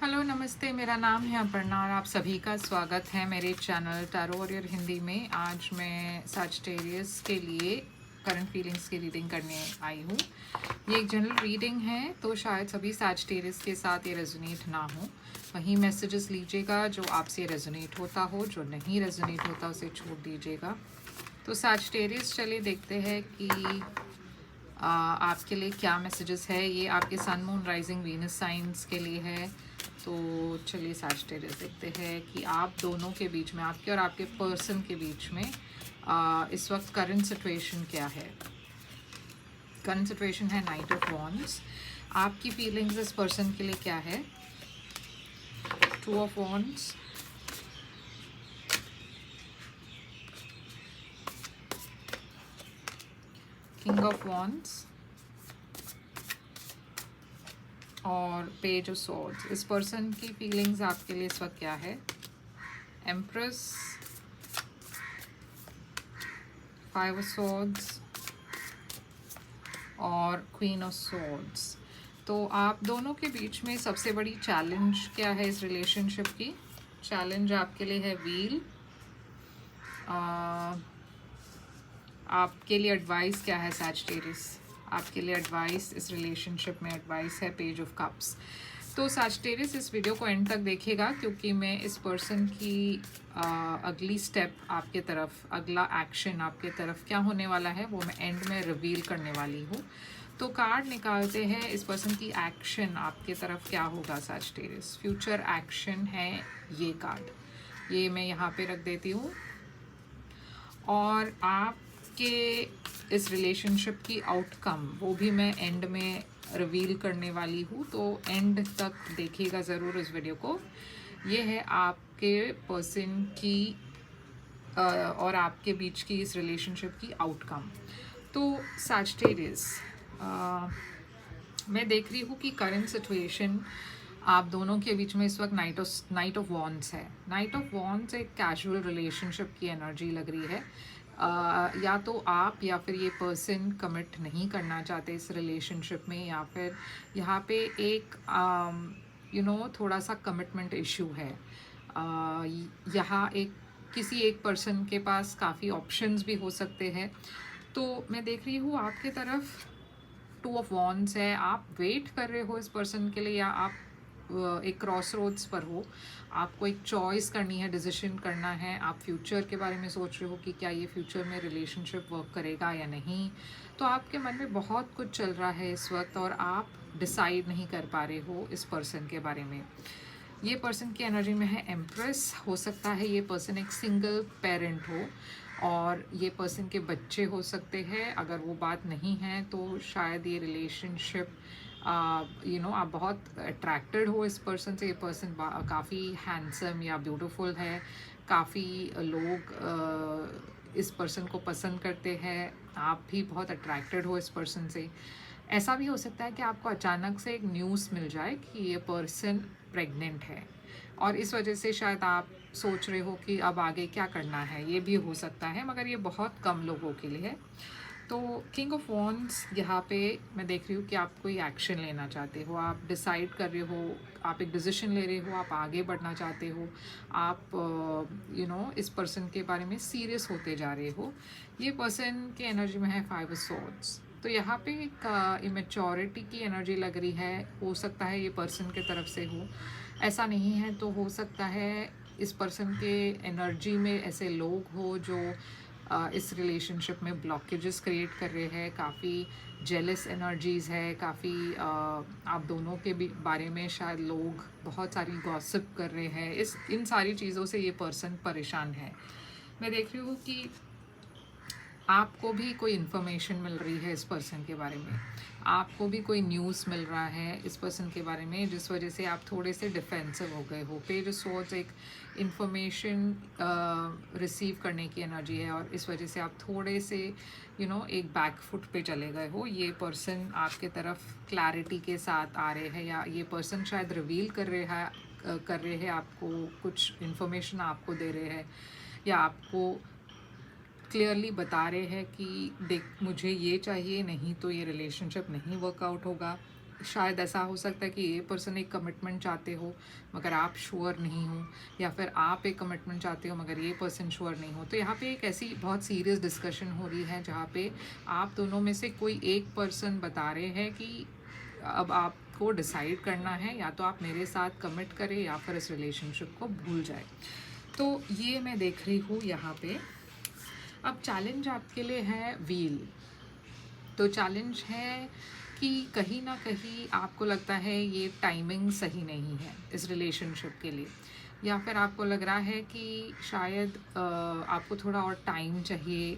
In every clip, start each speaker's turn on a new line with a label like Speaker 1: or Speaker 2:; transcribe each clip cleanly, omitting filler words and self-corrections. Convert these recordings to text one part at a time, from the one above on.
Speaker 1: Hello नमस्ते, मेरा नाम है अपर्णा और आप सभी का स्वागत है मेरे चैनल टैरो वॉरियर हिंदी में। आज मैं सैजिटेरियस के लिए करंट फीलिंग्स की रीडिंग करने आई हूँ। ये एक जनरल रीडिंग है, तो शायद सभी सैजिटेरियस के साथ ये रेजोनेट ना हो। वहीं मैसेजेस लीजिएगा जो आपसे रेजोनेट होता हो, जो नहीं रेजोनेट होता उसे छोड़ दीजिएगा। तो सैजिटेरियस चलिए देखते हैं कि आपके लिए क्या मैसेजेस है। ये आपके sun moon rising Venus signs के लिए है। तो चलिए सैजिटेरियस देखते हैं कि आप दोनों के बीच में, आपके और आपके पर्सन के बीच में इस वक्त करंट सिचुएशन क्या है। करंट सिचुएशन है नाइट ऑफ वॉन्ड्स। आपकी फीलिंग्स इस पर्सन के लिए क्या है। Two of wands, king of wands और पेज ऑफ सॉर्ड्स। इस पर्सन की फीलिंग्स आपके लिए इस वक्त क्या है। एम्प्रेस, फाइव ऑफ सॉर्ड्स और क्वीन ऑफ सॉर्ड्स। तो आप दोनों के बीच में सबसे बड़ी चैलेंज क्या है इस रिलेशनशिप की। चैलेंज आपके लिए है व्हील। आपके लिए एडवाइस क्या है सैजिटेरियस। आपके लिए एडवाइस इस रिलेशनशिप में एडवाइस है पेज ऑफ कप्स। तो सैजिटेरियस इस वीडियो को एंड तक देखिएगा, क्योंकि मैं इस पर्सन की अगली स्टेप आपके तरफ, अगला एक्शन आपके तरफ क्या होने वाला है वो मैं एंड में रिवील करने वाली हूँ। तो कार्ड निकालते हैं, इस पर्सन की एक्शन आपके तरफ क्या होगा सैजिटेरियस। फ्यूचर एक्शन है ये कार्ड, ये मैं यहाँ पे रख देती हूँ। और आपके इस रिलेशनशिप की आउटकम वो भी मैं एंड में रिवील करने वाली हूँ। तो एंड तक देखिएगा ज़रूर इस वीडियो को। ये है आपके पर्सन की और आपके बीच की इस रिलेशनशिप की आउटकम। तो सैजिटेरियस, मैं देख रही हूँ कि करंट सिचुएशन आप दोनों के बीच में इस वक्त नाइट ऑफ वॉन्ड्स है। नाइट ऑफ वॉन्ड्स एक कैजुअल रिलेशनशिप की एनर्जी लग रही है। या तो आप या फिर ये पर्सन कमिट नहीं करना चाहते इस रिलेशनशिप में, या फिर यहाँ पे एक थोड़ा सा कमिटमेंट इशू है। यहाँ एक किसी एक पर्सन के पास काफ़ी ऑप्शंस भी हो सकते हैं। तो मैं देख रही हूँ आपके तरफ टू ऑफ वॉन्ड्स है। आप वेट कर रहे हो इस पर्सन के लिए, या आप एक क्रॉस रोड्स पर हो, आपको एक चॉइस करनी है, डिसीजन करना है। आप फ्यूचर के बारे में सोच रहे हो कि क्या ये फ्यूचर में रिलेशनशिप वर्क करेगा या नहीं। तो आपके मन में बहुत कुछ चल रहा है इस वक्त और आप डिसाइड नहीं कर पा रहे हो इस पर्सन के बारे में। ये पर्सन की एनर्जी में है एम्प्रेस। हो सकता है ये पर्सन एक सिंगल पेरेंट हो और ये पर्सन के बच्चे हो सकते हैं। अगर वो बात नहीं है तो शायद ये रिलेशनशिप आप बहुत अट्रैक्टेड हो इस पर्सन से। ये पर्सन काफ़ी हैंडसम या ब्यूटीफुल है। काफ़ी लोग इस पर्सन को पसंद करते हैं। आप भी बहुत अट्रैक्टेड हो इस पर्सन से। ऐसा भी हो सकता है कि आपको अचानक से एक न्यूज़ मिल जाए कि ये पर्सन प्रेग्नेंट है और इस वजह से शायद आप सोच रहे हो कि अब आगे क्या करना है। ये भी हो सकता है, मगर ये बहुत कम लोगों के लिए है। तो किंग ऑफ वॉन्ड्स यहाँ पे मैं देख रही हूँ कि आप कोई एक्शन लेना चाहते हो, आप डिसाइड कर रहे हो, आप एक डिसीजन ले रहे हो, आप आगे बढ़ना चाहते हो, आप इस पर्सन के बारे में सीरियस होते जा रहे हो। ये पर्सन की एनर्जी में है फाइव ऑफ सॉर्ड्स। तो यहाँ पे एक इमेच्योरिटी की एनर्जी लग रही है। हो सकता है ये पर्सन के तरफ से हो, ऐसा नहीं है तो हो सकता है इस पर्सन के एनर्जी में ऐसे लोग हो जो इस रिलेशनशिप में ब्लॉकेजेस क्रिएट कर रहे हैं। काफ़ी जेलस एनर्जीज़ है, काफ़ी आप दोनों के भी बारे में शायद लोग बहुत सारी गॉसिप कर रहे हैं। इन सारी चीज़ों से ये पर्सन परेशान है। मैं देख रही हूँ कि आपको भी कोई इन्फॉर्मेशन मिल रही है इस पर्सन के बारे में, आपको भी कोई न्यूज़ मिल रहा है इस पर्सन के बारे में, जिस वजह से आप थोड़े से डिफेंसिव हो गए हो। पेज ऑफ सॉर्ड्स एक इन्फॉर्मेशन रिसीव करने की एनर्जी है और इस वजह से आप थोड़े से एक बैक फुट पे चले गए हो। ये पर्सन आपके तरफ क्लैरिटी के साथ आ रहे हैं, या ये पर्सन शायद रिवील कर रहे हैं आपको कुछ इन्फॉर्मेशन आपको दे रहे हैं, या आपको क्लियरली बता रहे हैं कि देख मुझे ये चाहिए, नहीं तो ये रिलेशनशिप नहीं वर्कआउट होगा। शायद ऐसा हो सकता है कि ये पर्सन एक कमिटमेंट चाहते हो मगर आप श्योर नहीं हो, या फिर आप एक कमिटमेंट चाहते हो मगर ये पर्सन श्योर नहीं हो। तो यहाँ पे एक ऐसी बहुत सीरियस डिस्कशन हो रही है जहाँ पे आप दोनों में से कोई एक पर्सन बता रहे हैं कि अब आपको डिसाइड करना है, या तो आप मेरे साथ कमिट करें या फिर इस रिलेशनशिप को भूल जाए। तो ये मैं देख रही हूँ यहाँ पे। अब चैलेंज आपके लिए है व्हील। तो चैलेंज है कि कहीं ना कहीं आपको लगता है ये टाइमिंग सही नहीं है इस रिलेशनशिप के लिए, या फिर आपको लग रहा है कि शायद आपको थोड़ा और टाइम चाहिए।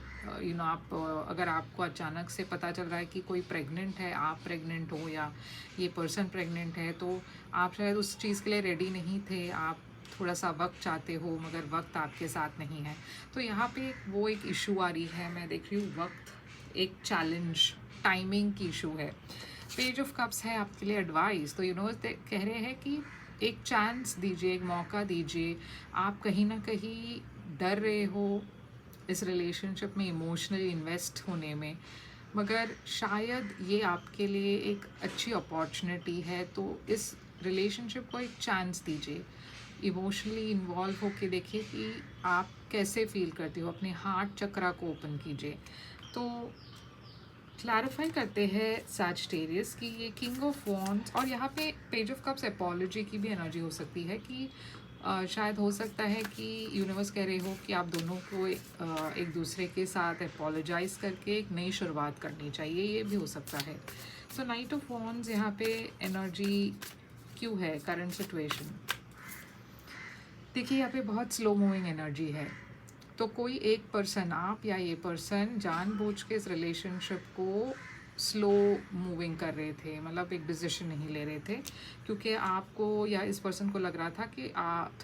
Speaker 1: आप अगर आपको अचानक से पता चल रहा है कि कोई प्रेग्नेंट है, आप प्रेग्नेंट हो या ये पर्सन प्रेग्नेंट है, तो आप शायद उस चीज़ के लिए रेडी नहीं थे। आप थोड़ा सा वक्त चाहते हो मगर वक्त आपके साथ नहीं है। तो यहाँ पे वो एक इशू आ रही है, मैं देख रही हूँ वक्त एक चैलेंज, टाइमिंग की इशू है। पेज ऑफ कप्स है आपके लिए एडवाइस। तो यूनिवर्स कह रहे हैं कि एक चांस दीजिए, एक मौका दीजिए। आप कहीं ना कहीं डर रहे हो इस रिलेशनशिप में इमोशनली इन्वेस्ट होने में, मगर शायद ये आपके लिए एक अच्छी अपॉर्चुनिटी है। तो इस रिलेशनशिप को एक चांस दीजिए, इमोशनली इन्वॉल्व होके देखिए कि आप कैसे फील करते हो, अपने हार्ट चक्रा को ओपन कीजिए। तो क्लैरिफाई करते हैं सैजिटेरियस की ये किंग ऑफ वॉन्ड्स, और यहाँ पे पेज ऑफ कप्स अपॉलॉजी की भी एनर्जी हो सकती है कि शायद हो सकता है कि यूनिवर्स कह रहे हो कि आप दोनों को एक दूसरे के साथ अपोलोजाइज करके एक नई शुरुआत करनी चाहिए, ये भी हो सकता है। सो नाइट ऑफ वॉन्ड्स यहाँ पे एनर्जी क्यों है करंट सिचुएशन। देखिए यहाँ पे बहुत स्लो मूविंग एनर्जी है। तो कोई एक पर्सन, आप या ये पर्सन, जानबूझ के इस रिलेशनशिप को स्लो मूविंग कर रहे थे, मतलब एक डिसीजन नहीं ले रहे थे, क्योंकि आपको या इस पर्सन को लग रहा था कि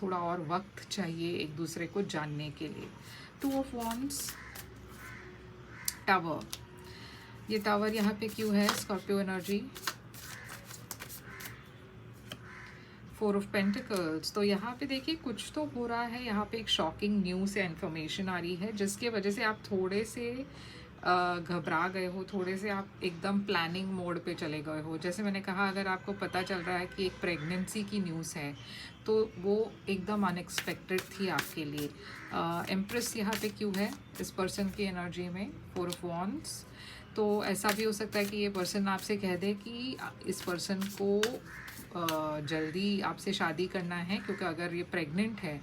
Speaker 1: थोड़ा और वक्त चाहिए एक दूसरे को जानने के लिए। Two of wands, tower. ये टावर यहाँ पे क्यों है, Scorpio energy. Four of pentacles. तो यहाँ पे देखिए कुछ तो हो रहा है, यहाँ पे एक शॉकिंग न्यूज़ या इन्फॉर्मेशन आ रही है जिसके वजह से आप थोड़े से घबरा गए हो, थोड़े से आप एकदम प्लानिंग मोड पे चले गए हो। जैसे मैंने कहा, अगर आपको पता चल रहा है कि एक प्रेगनेंसी की न्यूज़ है तो वो एकदम अनएक्सपेक्टेड थी आपके लिए। एम्प्रेस यहाँ पे क्यों है इस पर्सन की एनर्जी में, फोर ऑफ वॉन्ड्स। तो ऐसा भी हो सकता है कि ये पर्सन आपसे कह दे कि इस पर्सन को जल्दी आपसे शादी करना है, क्योंकि अगर ये प्रेग्नेंट है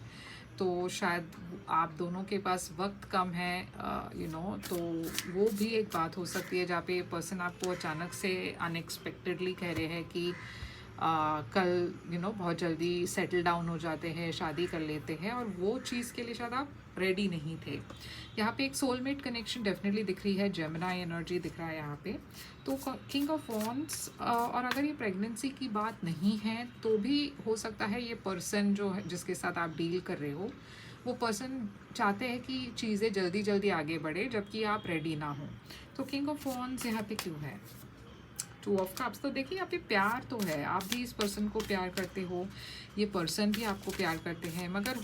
Speaker 1: तो शायद आप दोनों के पास वक्त कम है, तो वो भी एक बात हो सकती है जहाँ पे पर्सन आपको अचानक से अनएक्सपेक्टेडली कह रहे हैं कि कल बहुत जल्दी सेटल डाउन हो जाते हैं, शादी कर लेते हैं, और वो चीज़ के लिए शायद आप रेडी नहीं थे। यहाँ पे एक सोलमेट कनेक्शन डेफिनेटली दिख रही है, जेमिनी एनर्जी दिख रहा है यहाँ पे। तो किंग ऑफ वॉन्ड्स, और अगर ये प्रेगनेंसी की बात नहीं है तो भी हो सकता है ये पर्सन जो है, जिसके साथ आप डील कर रहे हो, वो पर्सन चाहते हैं कि चीज़ें जल्दी जल्दी आगे बढ़े जबकि आप रेडी ना हो। तो किंग ऑफ वॉन्ड्स यहाँ पे क्यों है, टू ऑफ कप्स। तो देखिए यहाँ पे प्यार तो है, आप भी इस पर्सन को प्यार करते हो, ये पर्सन भी आपको प्यार करते हैं, मगर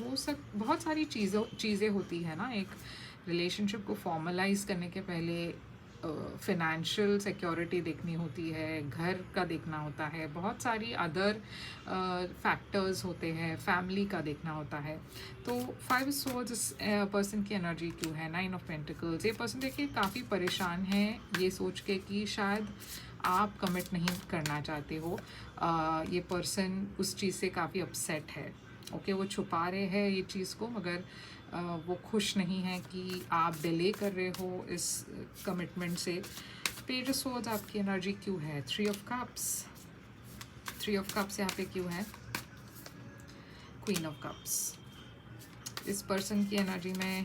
Speaker 1: बहुत सारी चीज़ें होती है ना एक रिलेशनशिप को फॉर्मलाइज करने के पहले। फिनेंशियल सिक्योरिटी देखनी होती है, घर का देखना होता है, बहुत सारी अदर फैक्टर्स होते हैं, फैमिली का देखना होता है। तो 5 सोर्ड्स पर्सन की एनर्जी क्यों है, 9 ऑफ पेंटिकल्स। ये पर्सन देखिए काफ़ी परेशान है ये सोच के कि शायद आप कमिट नहीं करना चाहते हो। ये पर्सन उस चीज़ से काफ़ी अपसेट है। ओके, वो छुपा रहे हैं ये चीज़ को, मगर वो खुश नहीं है कि आप डिले कर रहे हो इस कमिटमेंट से। पेज ऑफ सोर्ड्स आपकी एनर्जी क्यों है, 3 ऑफ कप्स। 3 ऑफ कप्स यहाँ पे क्यों है, क्वीन ऑफ कप्स। इस पर्सन की एनर्जी में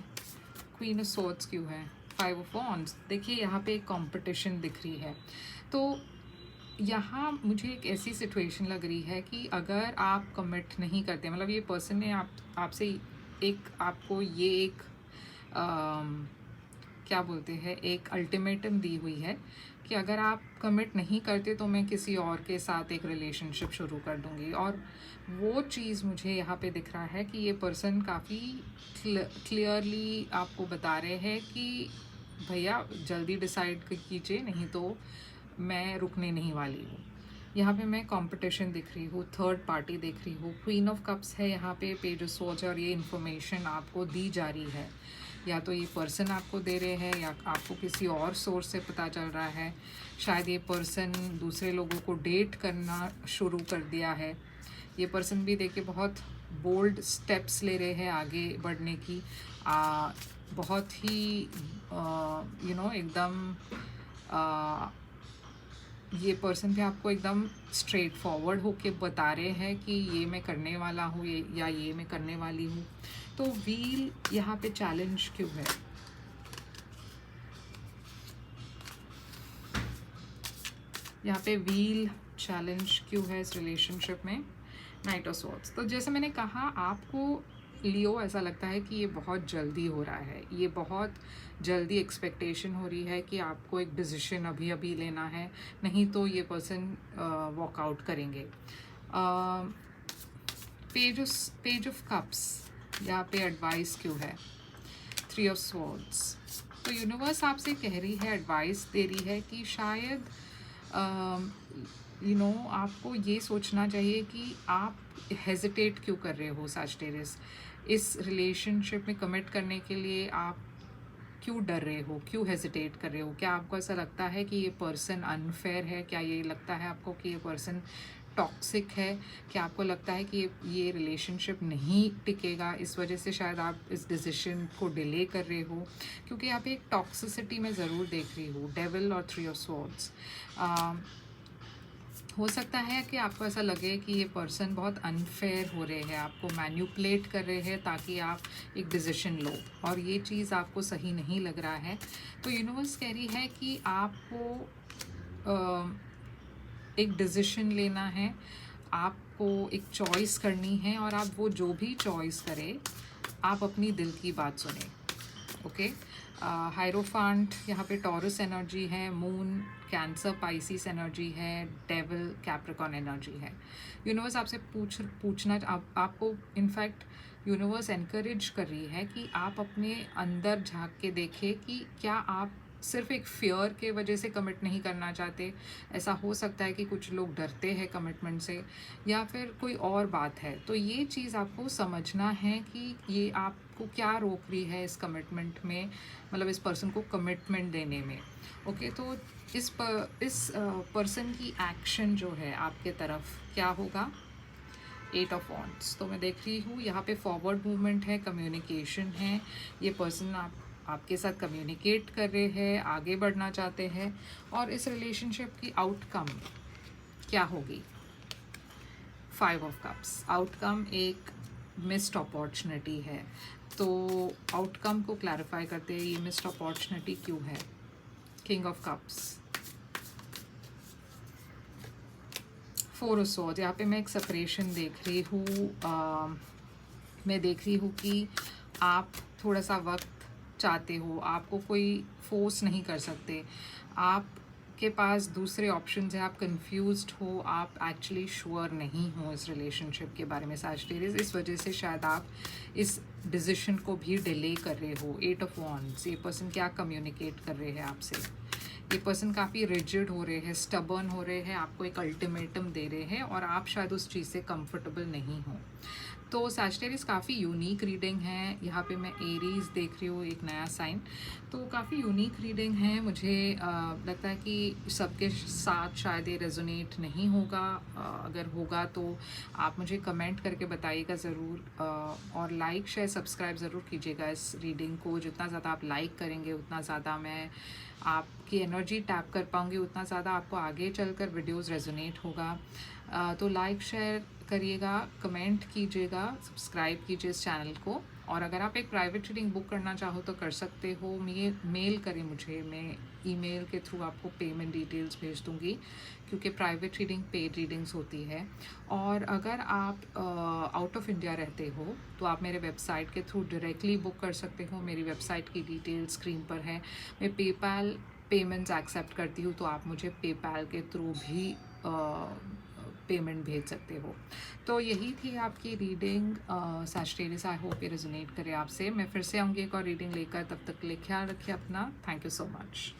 Speaker 1: क्वीन ऑफ सोर्ड्स क्यों है, 5 ऑफ वॉन्ड्स। देखिए यहाँ पे एक कंपटीशन दिख रही है। तो यहाँ मुझे एक ऐसी सिचुएशन लग रही है कि अगर आप कमिट नहीं करते, मतलब ये पर्सन ने आपसे आपको ये एक क्या बोलते हैं, एक अल्टीमेटम दी हुई है कि अगर आप कमिट नहीं करते तो मैं किसी और के साथ एक रिलेशनशिप शुरू कर दूँगी। और वो चीज़ मुझे यहाँ पे दिख रहा है कि ये पर्सन काफ़ी क्लियरली आपको बता रहे हैं कि भैया जल्दी डिसाइड कीजिए, नहीं तो मैं रुकने नहीं वाली हूँ। यहाँ पे मैं कंपटीशन दिख रही हूँ, थर्ड पार्टी दिख रही हूँ, क्वीन ऑफ कप्स है यहाँ पे, पेज ऑफ स्वॉर्ड्स, और ये इन्फॉर्मेशन आपको दी जा रही है, या तो ये पर्सन आपको दे रहे हैं या आपको किसी और सोर्स से पता चल रहा है। शायद ये पर्सन दूसरे लोगों को डेट करना शुरू कर दिया है। ये पर्सन भी देखिए बहुत बोल्ड स्टेप्स ले रहे हैं आगे बढ़ने की, बहुत ही एकदम ये पर्सन भी आपको एकदम स्ट्रेट फॉरवर्ड होके बता रहे हैं कि ये मैं करने वाला हूँ, ये मैं करने वाली हूँ। तो व्हील यहाँ पे चैलेंज क्यों है? यहाँ पे व्हील चैलेंज क्यों है इस रिलेशनशिप में? Night of swords. तो जैसे मैंने कहा, आपको लियो ऐसा लगता है कि ये बहुत जल्दी हो रहा है, ये बहुत जल्दी एक्सपेक्टेशन हो रही है कि आपको एक डिसीजन अभी अभी लेना है, नहीं तो ये पर्सन वॉकआउट करेंगे। पेज ऑफ कप्स, यहाँ पे एडवाइस क्यों है? 3 ऑफ स्वॉर्ड्स। तो यूनिवर्स आपसे कह रही है, एडवाइस दे रही है कि शायद आपको ये सोचना चाहिए कि आप हेजिटेट क्यों कर रहे हो सजिटेरियस। इस रिलेशनशिप में कमिट करने के लिए आप क्यों डर रहे हो, क्यों हेजिटेट कर रहे हो? क्या आपको ऐसा लगता है कि ये पर्सन अनफेयर है? क्या ये लगता है आपको कि ये पर्सन टॉक्सिक है? क्या आपको लगता है कि ये रिलेशनशिप नहीं टिकेगा, इस वजह से शायद आप इस डिसीजन को डिले कर रहे हो? क्योंकि यहाँ पे एक टॉक्सिसिटी मैं ज़रूर देख रही हूँ, डेविल और 3 ऑफ स्वॉर्ड्स। हो सकता है कि आपको ऐसा लगे कि ये पर्सन बहुत अनफेयर हो रहे हैं, आपको मैन्युपुलेट कर रहे हैं ताकि आप एक डिसीजन लो, और ये चीज़ आपको सही नहीं लग रहा है। तो यूनिवर्स कह रही है कि आपको एक डिसीजन लेना है, आपको एक चॉइस करनी है, और आप वो जो भी चॉइस करें, आप अपनी दिल की बात सुने। ओके। हायरोफांट यहाँ पे टॉरस एनर्जी है, मून कैंसर पाइसिस एनर्जी है, डेविल कैप्रिकॉन एनर्जी है। यूनिवर्स आपसे पूछना आपको इनफैक्ट यूनिवर्स एनकरेज कर रही है कि आप अपने अंदर झांक के देखें कि क्या आप सिर्फ एक फियर के वजह से कमिट नहीं करना चाहते। ऐसा हो सकता है कि कुछ लोग डरते हैं कमिटमेंट से, या फिर कोई और बात है। तो ये चीज़ आपको समझना है कि ये आपको क्या रोक रही है इस कमिटमेंट में, मतलब इस पर्सन को कमिटमेंट देने में। ओके, तो इस पर्सन की एक्शन जो है आपके तरफ क्या होगा? 8 ऑफ वॉन्ड्स। तो मैं देख रही हूँ यहाँ पे फॉरवर्ड मूवमेंट है, कम्युनिकेशन है। ये पर्सन आपके साथ कम्युनिकेट कर रहे हैं, आगे बढ़ना चाहते हैं, और इस रिलेशनशिप की आउटकम क्या होगी? 5 ऑफ कप्स। आउटकम एक मिस्ड अपॉर्चुनिटी है, तो आउटकम को क्लैरिफाई करते हैं, ये मिस्ड अपॉर्चुनिटी क्यों है? King of cups. 4 of swords. यहाँ पे मैं एक सेपरेशन देख रही हूँ। मैं देख रही हूँ कि आप थोड़ा सा वक्त चाहते हो, आपको कोई फोर्स नहीं कर सकते, आपके पास दूसरे ऑप्शंस हैं, आप कंफ्यूज्ड हो, आप एक्चुअली श्योर नहीं हो इस रिलेशनशिप के बारे में सजिटेरियस। इस वजह से शायद आप इस डिसीजन को भी डिले कर रहे हो। 8 ऑफ वॉन्ड्स। ये पर्सन क्या कम्युनिकेट कर रहे हैं आपसे? ये पर्सन काफ़ी रिजिड हो रहे हैं, स्टबर्न हो रहे हैं, आपको एक अल्टीमेटम दे रहे हैं, और आप शायद उस चीज़ से कंफर्टेबल नहीं हो। तो सजिटेरियस काफ़ी यूनिक रीडिंग है। यहाँ पे मैं एरीज देख रही हूँ, एक नया साइन, तो काफ़ी यूनिक रीडिंग है। मुझे लगता है कि सबके साथ शायद ये रेजोनेट नहीं होगा। अगर होगा तो आप मुझे कमेंट करके बताइएगा ज़रूर, और लाइक शेयर सब्सक्राइब ज़रूर कीजिएगा इस रीडिंग को। जितना ज़्यादा आप लाइक करेंगे उतना ज़्यादा मैं आपकी एनर्जी टैप कर पाऊँगी, उतना ज़्यादा आपको आगे चलकर वीडियोस रेजोनेट होगा। तो लाइक शेयर करिएगा, कमेंट कीजिएगा, सब्सक्राइब कीजिए इस चैनल को, और अगर आप एक प्राइवेट रीडिंग बुक करना चाहो तो कर सकते हो। मेल करें मुझे, मैं ईमेल के थ्रू आपको पेमेंट डिटेल्स भेज दूँगी, क्योंकि प्राइवेट रीडिंग पेड रीडिंग्स होती है। और अगर आप आउट ऑफ इंडिया रहते हो तो आप मेरे वेबसाइट के थ्रू डायरेक्टली बुक कर सकते हो। मेरी वेबसाइट की डिटेल स्क्रीन पर है। मैं पेपैल पेमेंट्स एक्सेप्ट करती हूँ, तो आप मुझे पेपैल के थ्रू भी पेमेंट भेज सकते हो। तो यही थी आपकी रीडिंग सजिटेरियस। आई होप ये रेजोनेट करे आपसे। मैं फिर से आऊँगी एक और रीडिंग लेकर, तब तक के लिए ख्याल रखिए अपना। Thank you so much.